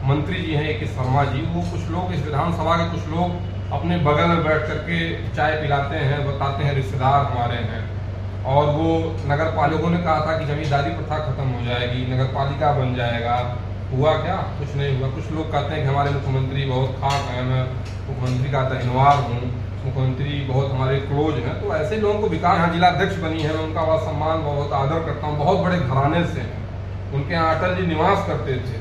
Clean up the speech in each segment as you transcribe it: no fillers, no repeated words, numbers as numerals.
मंत्री जी हैं के शर्मा जी, वो कुछ लोग इस विधानसभा के कुछ लोग अपने बगल में बैठ करके चाय पिलाते हैं, बताते हैं रिश्तेदार हमारे हैं, और वो नगर पालिकों ने कहा था कि जमींदारी प्रथा खत्म हो जाएगी, नगर पालिका बन जाएगा। हुआ क्या? कुछ नहीं हुआ। कुछ लोग कहते हैं कि हमारे मुख्यमंत्री बहुत खास हैं, मैं मुख्यमंत्री का धन्यवाद हूँ, मुख्यमंत्री बहुत हमारे क्लोज हैं। तो ऐसे लोगों को विकास, यहाँ जिला अध्यक्ष बनी है, मैं उनका बहुत सम्मान बहुत आदर करता हूँ, बहुत बड़े घराने से हैं, उनके यहाँ अटल जी निवास करते थे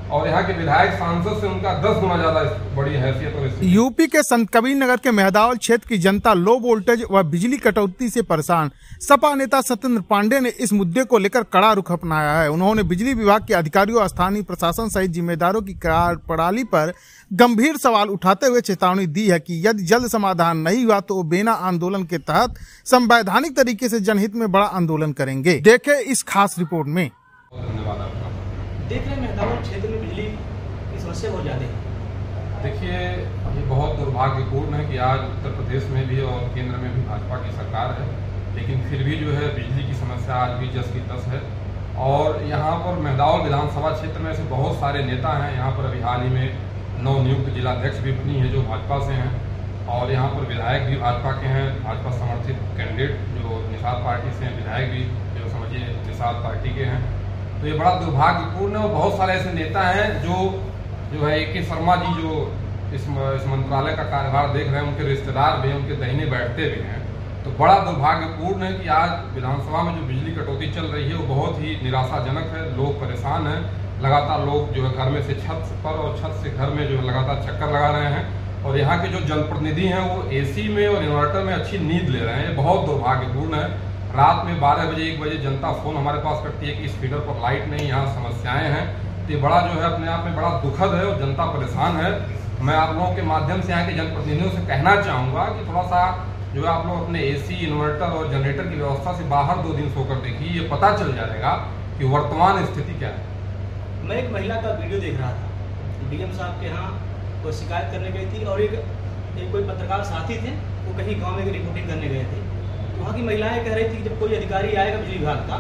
और यहाँ के विधायक सांसद से उनका 10 गुना ज्यादा बड़ी हैसियत और स्थिति। यूपी के संत कबीर नगर के मेहदावल क्षेत्र की जनता लो वोल्टेज व बिजली कटौती से परेशान। सपा नेता सत्येंद्र पांडे ने इस मुद्दे को लेकर कड़ा रुख अपनाया है। उन्होंने बिजली विभाग के अधिकारियों और स्थानीय प्रशासन सहित जिम्मेदारों की कार्यप्रणाली पर गंभीर सवाल उठाते हुए चेतावनी दी है कि यदि जल्द समाधान नहीं हुआ तो बेना आंदोलन के तहत संवैधानिक तरीके से जनहित में बड़ा आंदोलन करेंगे। देखे इस खास रिपोर्ट में। धन्यवाद आपका। देख रहे हैं मेहदावल क्षेत्र में बिजली की समस्या बहुत ज़्यादा है। देखिए, ये बहुत दुर्भाग्यपूर्ण है कि आज उत्तर प्रदेश में भी और केंद्र में भी भाजपा की सरकार है, लेकिन फिर भी जो है बिजली की समस्या आज भी जस की तस है। और यहाँ पर मेहदावल विधानसभा क्षेत्र में ऐसे बहुत सारे नेता हैं। यहाँ पर अभी हाल ही में नवनियुक्त जिलाध्यक्ष भी बनी है जो भाजपा से हैं, और यहाँ पर विधायक भी भाजपा के हैं, भाजपा समर्थित कैंडिडेट जो निषाद पार्टी से हैं, विधायक भी जो समझिए निषाद पार्टी के हैं। तो ये बड़ा दुर्भाग्यपूर्ण है। और बहुत सारे ऐसे नेता हैं जो है के शर्मा जी जो इस मंत्रालय का कार्यभार देख रहे हैं, उनके रिश्तेदार भी हैं, उनके दाहिने बैठते भी हैं। तो बड़ा दुर्भाग्यपूर्ण है कि आज विधानसभा में जो बिजली कटौती चल रही है वो बहुत ही निराशाजनक है। लोग परेशान हैं, लगातार लोग जो है घर में से छत पर और छत से घर में जो है लगातार चक्कर लगा रहे हैं, और यहाँ के जो जनप्रतिनिधि हैं वो AC में और इन्वर्टर में अच्छी नींद ले रहे हैं। ये बहुत दुर्भाग्यपूर्ण है। रात में 12 बजे 1 बजे जनता फोन हमारे पास करती है कि इस फीडर पर लाइट नहीं, यहाँ समस्याएं हैं। तो ये बड़ा जो है अपने आप में बड़ा दुखद है और जनता परेशान है। मैं आप लोगों के माध्यम से यहाँ के जनप्रतिनिधियों से कहना चाहूँगा कि थोड़ा सा जो है आप लोग अपने AC, इन्वर्टर और जनरेटर की व्यवस्था से बाहर 2 दिन सोकर देखिए, ये पता चल जाएगा कि वर्तमान स्थिति क्या है। मैं एक महिला का वीडियो देख रहा था, DM साहब के यहाँ कोई शिकायत करने गई थी और एक कोई पत्रकार साथी थे, वो कहीं गाँव में रिपोर्टिंग करने गए थे। वहाँ की महिलाएं कह रही थी कि जब कोई अधिकारी आएगा बिजली विभाग का,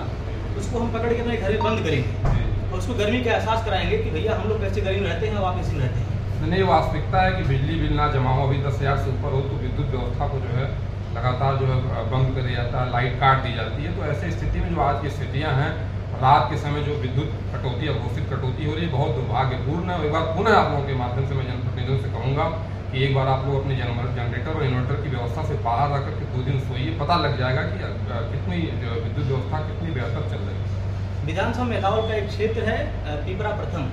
उसको हम पकड़ के अपने घर में बंद करेंगे और उसको गर्मी का एहसास कराएंगे कि भैया हम लोग कैसे गर्मी में रहते हैं और आप कैसे रहते हैं। नहीं, वास्तविकता है कि बिजली बिल ना जमा हो, अभी 10,000 से ऊपर हो तो विद्युत व्यवस्था को जो है लगातार जो है बंद कर दिया जाता है, लाइट काट दी जाती है। तो ऐसी स्थिति में जो आज की स्थितियाँ हैं, रात के समय जो विद्युत कटौती अघोषित कटौती हो रही है, बहुत दुर्भाग्यपूर्ण है। एक बार पुनः आप लोगों के माध्यम से मैं जनप्रतिनिधियों से कहूँगा कि एक बार आप लोग अपने जनरेटर और इन्वर्टर की व्यवस्था से बाहर रख करके 2 दिन सोइए, पता लग जाएगा कि कितनी विद्युत व्यवस्था कितनी बेहतर चल रही है। विधानसभा मेहदावल का एक क्षेत्र है पिपरा प्रथम।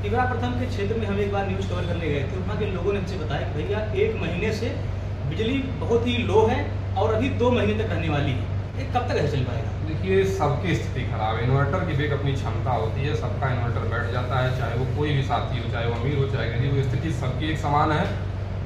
पिपरा प्रथम के क्षेत्र में हम एक बार न्यूज़ कवर करने गए थे। वहाँ के लोगों ने हमसे बताया कि भैया 1 महीने से बिजली बहुत ही लो है और अभी 2 महीने तक रहने वाली है। ये कब तक ऐसे चल पाएगा? देखिए, सबकी स्थिति खराब है। इन्वर्टर की भी एक अपनी क्षमता होती है, सबका इन्वर्टर बैठ जाता है, चाहे वो कोई भी साथी हो, चाहे वो अमीर हो चाहे गरीब हो, स्थिति सबकी एक समान है।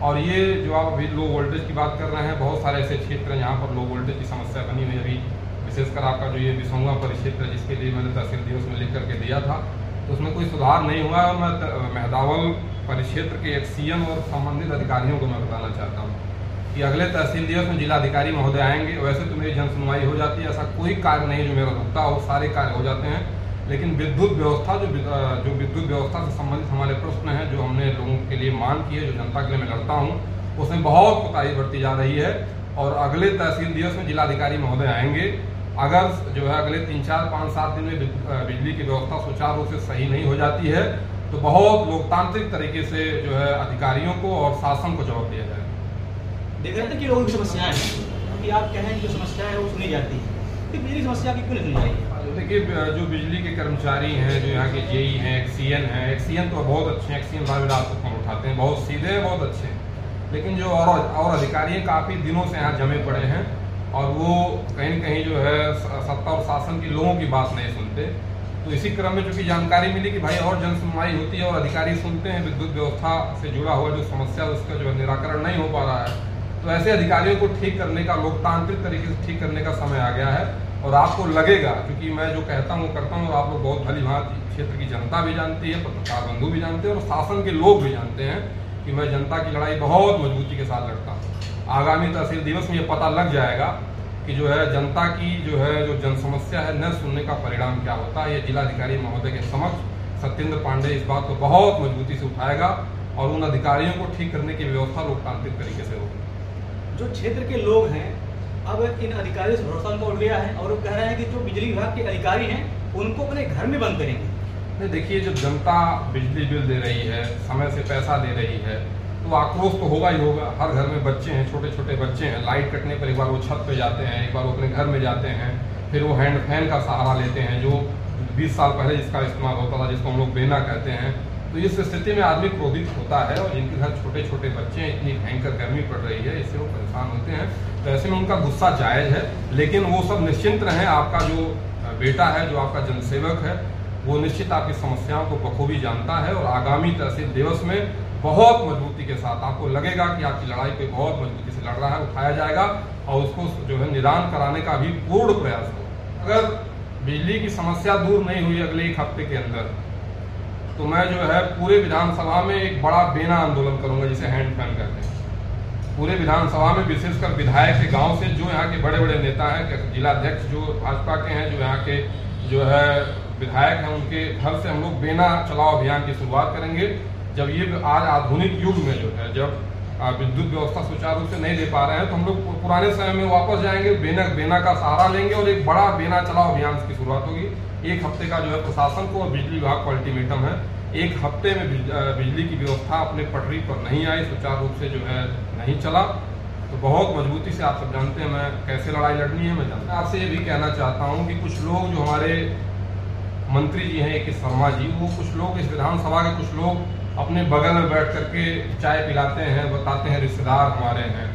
और ये जो आप अभी लो वोल्टेज की बात कर रहे हैं, बहुत सारे ऐसे क्षेत्र हैं जहाँ पर लो वोल्टेज की समस्या बनी हुई है। अभी विशेषकर आपका जो ये बिसौंगा परिक्षेत्र है, जिसके लिए मैंने तहसील दिवस में लिख करके दिया था, तो उसमें कोई सुधार नहीं हुआ। और मैं मेहदावल परिक्षेत्र के एक्सीएन और संबंधित अधिकारियों को मैं बताना चाहता हूँ कि अगले तहसील दिवस में जिलाधिकारी महोदय आएंगे। वैसे तो मेरी जन सुनवाई हो जाती है, ऐसा कोई कार्य नहीं जो मेरा रुकता हो, सारे कार्य हो जाते हैं। लेकिन विद्युत व्यवस्था जो विद्युत व्यवस्था से संबंधित हमारे प्रश्न हैं, जो हमने लोगों के लिए मांग की है, जो जनता के लिए मैं लड़ता हूँ, उसमें बहुत कोताही बरती जा रही है। और अगले तहसील दिवस में जिलाधिकारी महोदय आएंगे। अगर जो है अगले 3, 4, 5, 7 दिन में बिजली की व्यवस्था सुचारू रूप से सही नहीं हो जाती है तो बहुत लोकतांत्रिक तरीके से जो है अधिकारियों को और शासन को जवाब दिया जाएगा। देख रहे थे कि लोगों की समस्याएं हैं कि आप कहें जो समस्याएं हैं वो सुनी जाती है, तो मेरी समस्या की क्यों नहीं सुनी जाएगी? देखिए, जो बिजली के कर्मचारी हैं, जो यहाँ के JE हैं, एक्सीएन हैं, एक्सीएन तो बहुत अच्छे हैं, एक्सीएन भाई रात को फोन उठाते हैं, बहुत सीधे हैं, बहुत अच्छे हैं। लेकिन जो और अधिकारी हैं काफ़ी दिनों से यहाँ जमे पड़े हैं और वो कहीं न कहीं जो है सत्ता और शासन की लोगों की बात नहीं सुनते। तो इसी क्रम में चूंकि जानकारी मिली कि भाई और जन सुनवाई होती है और अधिकारी सुनते हैं, विद्युत व्यवस्था से जुड़ा हुआ जो समस्या उसका जो निराकरण नहीं हो पा रहा है, तो ऐसे अधिकारियों को ठीक करने का, लोकतांत्रिक तरीके से ठीक करने का समय आ गया है। और आपको लगेगा, क्योंकि मैं जो कहता हूँ करता हूँ, और आप लोग बहुत भली भांति क्षेत्र की जनता भी जानती है, पत्रकार बंधु भी जानते हैं और शासन के लोग भी जानते हैं कि मैं जनता की लड़ाई बहुत मजबूती के साथ लड़ता हूँ। आगामी तहसील दिवस में ये पता लग जाएगा कि जो है जनता की जो जन समस्या है न सुनने का परिणाम क्या होता है। ये जिलाधिकारी महोदय के समक्ष सत्येंद्र पांडे इस बात को बहुत मजबूती से उठाएगा और उन अधिकारियों को ठीक करने की व्यवस्था लोकतांत्रिक तरीके से होगी। जो क्षेत्र के लोग हैं अब इन अधिकारियों से भरोसा उनका उठ गया है और वो कह रहे हैं कि जो बिजली विभाग के अधिकारी हैं उनको अपने घर में बंद करेंगे। नहीं, देखिए, जब जनता बिजली बिल दे रही है, समय से पैसा दे रही है, तो आक्रोश तो होगा ही होगा। हर घर में बच्चे हैं, छोटे छोटे बच्चे हैं, लाइट कटने पर एक बार वो छत पे जाते हैं, एक बार वो अपने घर में जाते हैं, फिर वो हैंड फैन का सहारा लेते हैं जो 20 साल पहले जिसका इस्तेमाल होता था, जिसको हम लोग बेना कहते हैं। तो इस स्थिति में आदमी क्रोधित होता है और जिनके घर छोटे छोटे बच्चे हैं, इतनी भयंकर गर्मी पड़ रही है, इससे वो परेशान होते हैं। तो ऐसे में उनका गुस्सा जायज है, लेकिन वो सब निश्चिंत रहें। आपका जो बेटा है, जो आपका जनसेवक है, वो निश्चित आपकी समस्याओं को बखूबी जानता है और आगामी तहसील दिवस में बहुत मजबूती के साथ आपको लगेगा कि आपकी लड़ाई पे बहुत मजबूती से लड़ रहा है, उठाया जाएगा और उसको जो है निदान कराने का भी पूर्ण प्रयास होगा। अगर बिजली की समस्या दूर नहीं हुई अगले 1 हफ्ते के अंदर, तो मैं जो है पूरे विधानसभा में एक बड़ा बेना आंदोलन करूंगा, जिसे हैंड फैन कहते हैं। पूरे विधानसभा में विशेषकर विधायक के गांव से, जो यहाँ के बड़े बड़े नेता हैं, जिलाध्यक्ष जो भाजपा के हैं, जो यहाँ के जो है विधायक हैं, उनके घर से हम लोग बेना चलाओ अभियान की शुरुआत करेंगे। जब ये आज आधुनिक युग में जो है, जब विद्युत व्यवस्था सुचारू रूप से नहीं दे पा रहे हैं, तो हम लोग पुराने समय में वापस जाएंगे, बेना का सहारा लेंगे और एक बड़ा बेना चलाओ अभियान की शुरुआत होगी। 1 हफ्ते का जो है प्रशासन को और बिजली विभाग को अल्टीमेटम है। 1 हफ्ते में बिजली की व्यवस्था अपने पटरी पर नहीं आई, सुचारू रूप से जो है नहीं चला, तो बहुत मजबूती से आप सब जानते हैं मैं कैसे लड़ाई लड़नी है। मैं जानता आपसे ये भी कहना चाहता हूँ कि कुछ लोग जो हमारे मंत्री जी हैं, A.K. शर्मा जी, वो कुछ लोग इस विधानसभा के कुछ लोग अपने बगल में बैठ करके चाय पिलाते हैं, बताते हैं रिश्तेदार हमारे हैं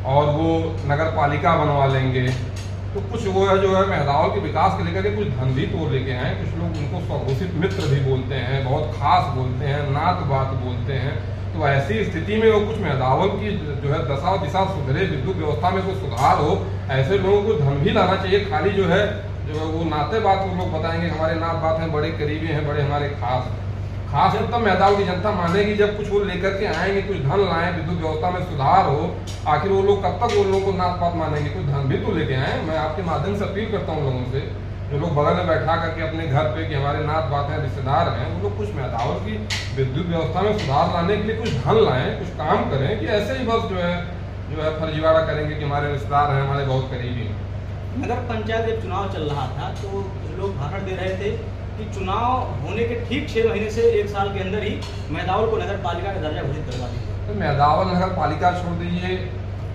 और वो नगर पालिका बनवा लेंगे। तो कुछ वो है जो है मेहदावल के विकास के लेकर के कुछ धन भी तोड़ लेके हैं। कुछ लोग उनको स्वघोषित मित्र भी बोलते हैं, बहुत खास बोलते हैं, नात बात बोलते हैं। तो ऐसी स्थिति में वो कुछ मेहदावल की जो है दशा और दिशा सुधरे, विद्युत व्यवस्था में कोई सुधार हो, ऐसे लोगों को धन भी लाना चाहिए। खाली जो है वो नाते बात वो लोग बताएंगे हमारे नात बात हैं, बड़े करीबी हैं, बड़े हमारे खास है, तब मेहदावल की जनता मानेगी जब कुछ वो लेकर के आएंगे, कुछ धन लाएं, विद्युत व्यवस्था में सुधार हो। आखिर वो लोग कब तक वो लोगों को नात पात मानेंगे? कुछ धन भी तो लेके आए। मैं आपके माध्यम से अपील करता हूँ लोगों से, जो लोग बगल में बैठा करके अपने घर पे कि हमारे नात बात हैं, रिश्तेदार हैं, वो लोग कुछ मेहदावल की विद्युत व्यवस्था में सुधार लाने के लिए कुछ धन लाएं, कुछ काम करें, कि ऐसे ही बस जो है फर्जीवाड़ा करेंगे कि हमारे रिश्तेदार हैं, हमारे बहुत करीबी हैं। नगर पंचायत जब चुनाव चल रहा था तो लोग भाषण दे रहे थे कि चुनाव होने के ठीक 6 महीने से 1 साल के अंदर ही मेहदावल को नगर पालिका का दर्जा घोषित करवा दीजिए। तो मेहदावल नगर पालिका छोड़ दीजिए,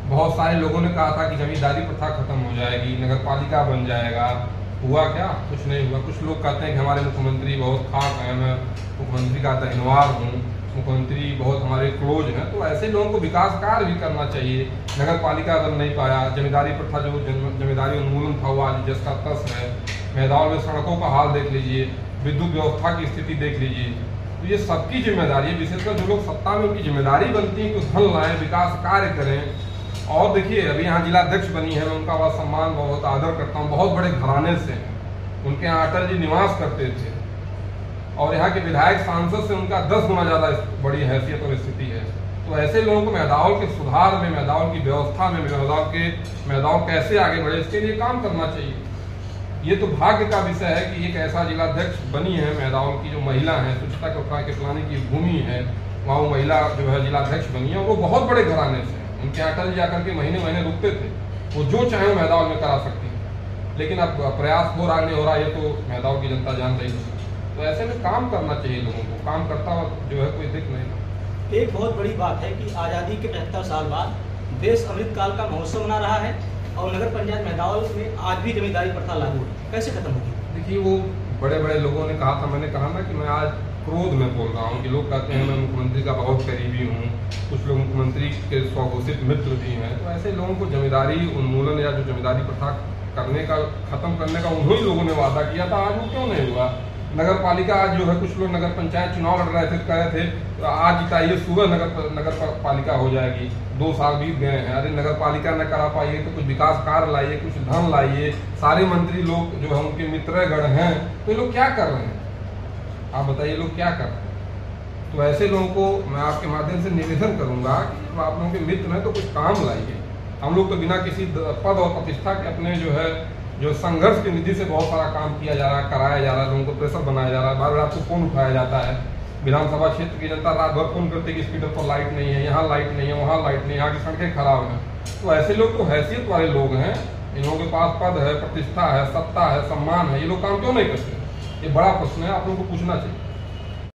बहुत सारे लोगों ने कहा था कि जमींदारी प्रथा खत्म हो जाएगी, नगर पालिका बन जाएगा। हुआ क्या? कुछ नहीं हुआ। कुछ लोग कहते हैं कि हमारे मुख्यमंत्री बहुत खास हैं, मैं मुख्यमंत्री का धन्यवाद हूँ, मुख्यमंत्री बहुत हमारे क्लोज हैं। तो ऐसे लोगों को विकास कार्य भी करना चाहिए। नगर पालिका बन नहीं पाया, जमींदारी प्रथा जो जमींदारी उन्मूलन था वो आज जिसका तस है। मेहदावल में सड़कों का हाल देख लीजिए, विद्युत व्यवस्था की स्थिति देख लीजिए। तो ये सबकी जिम्मेदारी है, विशेषकर जो लोग सत्ता में उनकी जिम्मेदारी बनती है कि धन लाएं, विकास कार्य करें। और देखिए, अभी यहाँ जिलाध्यक्ष बनी है, मैं उनका बहुत सम्मान बहुत आदर करता हूँ, बहुत बड़े घराने से हैं। उनके यहाँ अटल जी निवास करते थे और यहाँ के विधायक सांसद से उनका 10 गुना ज़्यादा बड़ी हैसियत और स्थिति है। तो ऐसे लोगों को मेहदावल के सुधार में, मेहदावल की व्यवस्था में, मेहदावल कैसे आगे बढ़े, इसके लिए काम करना चाहिए। ये तो भाग्य का विषय है कि एक ऐसा जिलाध्यक्ष बनी है मेहदावल की, जो महिला है, स्वच्छता के पिलाने की भूमि है, वहाँ वो महिला जो है जिलाध्यक्ष बनी है और वो बहुत बड़े घराने से। उनके अटल जी आकर के महीने महीने रुकते थे, वो जो चाहे मेहदावल में करा सकती है। लेकिन अब प्रयास हो रहा नहीं हो रहा, ये तो मेहदावल की जनता जान रही है। तो ऐसे में काम करना चाहिए लोगों को, काम करता हुआ जो है कोई दिख नहीं। एक बहुत बड़ी बात है कि आज़ादी के 75 साल बाद देश अमृतकाल का महोत्सव मना रहा है और नगर पंचायत मेहदावल में आज भी जमींदारी प्रथा लागू है, कैसे खत्म होगी? देखिए, वो बड़े बड़े लोगों ने कहा था, मैंने कहा ना कि मैं आज क्रोध में बोल रहा हूँ कि लोग कहते हैं मैं मुख्यमंत्री का बहुत करीबी हूँ, कुछ लोग मुख्यमंत्री के स्वघोषित मित्र भी हैं। तो ऐसे लोगों को जमींदारी उन्मूलन या जो जमींदारी प्रथा करने का, खत्म करने का उन्हीं लोगों ने वादा किया था, आज वो क्यों नहीं हुआ? नगर पालिका आज जो है, कुछ लोग नगर पंचायत चुनाव लड़ रहे थे, कह रहे थे आज जिताइए, सुबह नगर पालिका हो जाएगी। 2 साल बीत गए हैं, अरे नगर पालिका न करा पाइए तो कुछ विकास कार्य लाइए, कुछ धन लाइए। सारे मंत्री लोग जो है उनके मित्रगण हैं, तो ये लोग क्या कर रहे हैं? आप बताइए, लोग क्या कर रहे हैं? तो ऐसे लोगों को मैं आपके माध्यम से निवेदन करूंगा कि आप लोगों के मित्र हैं तो कुछ काम लाइए। हम लोग तो बिना किसी पद और प्रतिष्ठा के अपने जो है जो संघर्ष की नीति से बहुत सारा काम किया जा रहा है, कराया जा रहा है, लोगों को प्रेशर बनाया जा रहा है, बार बार आपको फोन उठाया जाता है। विधानसभा क्षेत्र की जनता रात भर फोन करती है कि स्पीडर पर लाइट नहीं है, यहाँ लाइट नहीं है, वहाँ लाइट नहीं है, यहाँ की सड़कें खराब हैं। तो ऐसे लोग तो हैसियत वाले लोग हैं, इन लोगों के पास पद है, प्रतिष्ठा है, सत्ता है, सम्मान है, ये लोग काम क्यों नहीं करते? ये बड़ा प्रश्न है, आप लोगों को पूछना चाहिए।